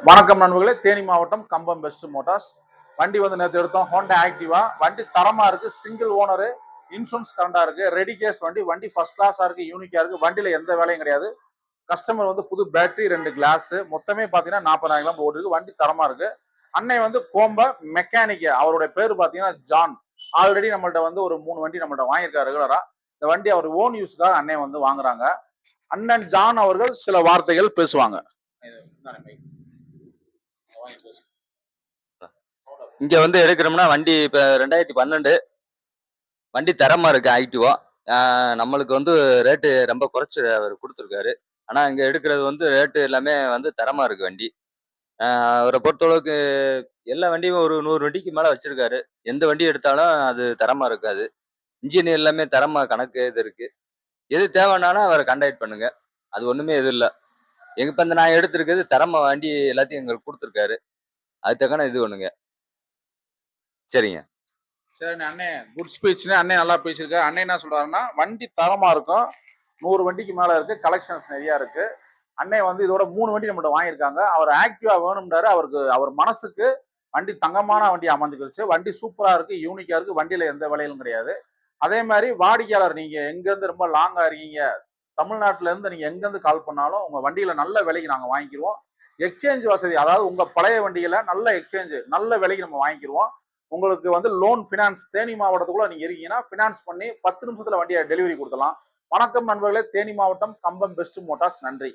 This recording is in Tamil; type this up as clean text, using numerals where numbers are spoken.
வணக்கம் நண்பர்களே, தேனி மாவட்டம் கம்பம் பெஸ்ட் மோட்டார்ஸ். வண்டி வந்து நேற்று எடுத்தோம், ஹோண்டா ஆக்டிவா. வண்டி தரமா இருக்கு, சிங்கிள் ஓனரு, இன்சூரன்ஸ் கரண்டா இருக்கு, ரெடி கேஸ் வண்டி. வண்டி ஃபர்ஸ்ட் கிளாஸா இருக்கு, யூனிக்கா இருக்கு. வண்டியில எந்த வேலையும் கிடையாது. கஸ்டமர் வந்து புது பேட்டரி, 2 கிளாஸ், மொத்தமே பாத்தீங்கன்னா 40,000 கிலோமீட்டர் ஓடிருக்கு. வண்டி தரமா இருக்கு. அன்னை வந்து கோம்ப மெக்கானிக், அவருடைய பேரு பாத்தீங்கன்னா ஜான். ஆல்ரெடி நம்மள்ட்ட வந்து ஒரு 3 வண்டி நம்மள்ட்ட வாங்கியிருக்காரு ரெகுலரா. இந்த வண்டி அவர் ஓன் யூஸ்க்காக அன்னை வந்து வாங்குறாங்க. அண்ணன் ஜான் அவர்கள் சில வார்த்தைகள் பேசுவாங்க. இங்க வந்து எடுக்கிறோம்னா வண்டி இப்ப 2012 வண்டி தரமா இருக்கு ஆக்டிவா. நம்மளுக்கு வந்து ரேட்டு ரொம்ப குறைச்சு அவர் கொடுத்துருக்காரு. ஆனா இங்க எடுக்கிறது வந்து ரேட்டு எல்லாமே வந்து தரமா இருக்கு வண்டி. அவரை பொறுத்தளவுக்கு எல்லா வண்டியும் ஒரு 100 வண்டிக்கு மேல வச்சிருக்காரு. எந்த வண்டி எடுத்தாலும் அது தரமா இருக்காது. இன்ஜின் எல்லாமே தரமா கணக்கு இது இருக்கு. எது தேவைன்னாலும் அவரை கான்டாக்ட் பண்ணுங்க. அது ஒண்ணுமே இது இல்ல. இப்ப இந்த நான் எடுத்திருக்கிறது தரமா வண்டி எல்லாத்தையும் எங்களுக்கு கொடுத்துருக்காரு. அது தக்கன இது ஒண்ணுங்க. சரிங்க. சரி அண்ணே, குட் ஸ்பீச்னு அண்ணே நல்லா பேசியிருக்காரு. அண்ணே என்ன சொல்றாருன்னா, வண்டி தரமா இருக்கும், 100 வண்டிக்கு மேல இருக்கு, கலெக்ஷன்ஸ் நிறைய இருக்கு. அண்ணே வந்து இதோட 3 வண்டி நம்மகிட்ட வாங்கியிருக்காங்க. அவர் ஆக்டிவா வேணும்ன்றாரு. அவருக்கு அவர் மனசுக்கு வண்டி தங்கமான வண்டி அமைஞ்சுக்கிடுச்சு. வண்டி சூப்பரா இருக்கு, யூனிக்கா இருக்கு. வண்டியில எந்த விலையும் கிடையாது. அதே மாதிரி வாடிக்கையாளர், நீங்க எங்க இருந்து ரொம்ப லாங்கா இருக்கீங்க, தமிழ்நாட்டுல இருந்து நீங்க எங்க இருந்து கால் பண்ணாலும் உங்க வண்டியில நல்ல விலைக்கு நாங்க வாங்கிக்கிருவோம். எக்ஸ்சேஞ்ச் வசதி, அதாவது உங்க பழைய வண்டியில நல்ல எக்ஸ்சேஞ்ச், நல்ல விலைக்கு நம்ம வாங்கிக்கிருவோம். உங்களுக்கு வந்து லோன் ஃபினான்ஸ், தேனி மாவட்டத்துக்குள்ள நீங்க இருக்கீங்கன்னா ஃபினான்ஸ் பண்ணி 10 நிமிஷத்துல வண்டியை டெலிவரி கொடுக்கலாம். வணக்கம் நண்பர்களே, தேனி மாவட்டம் கம்பம் பெஸ்ட் மோட்டார்ஸ். நன்றி.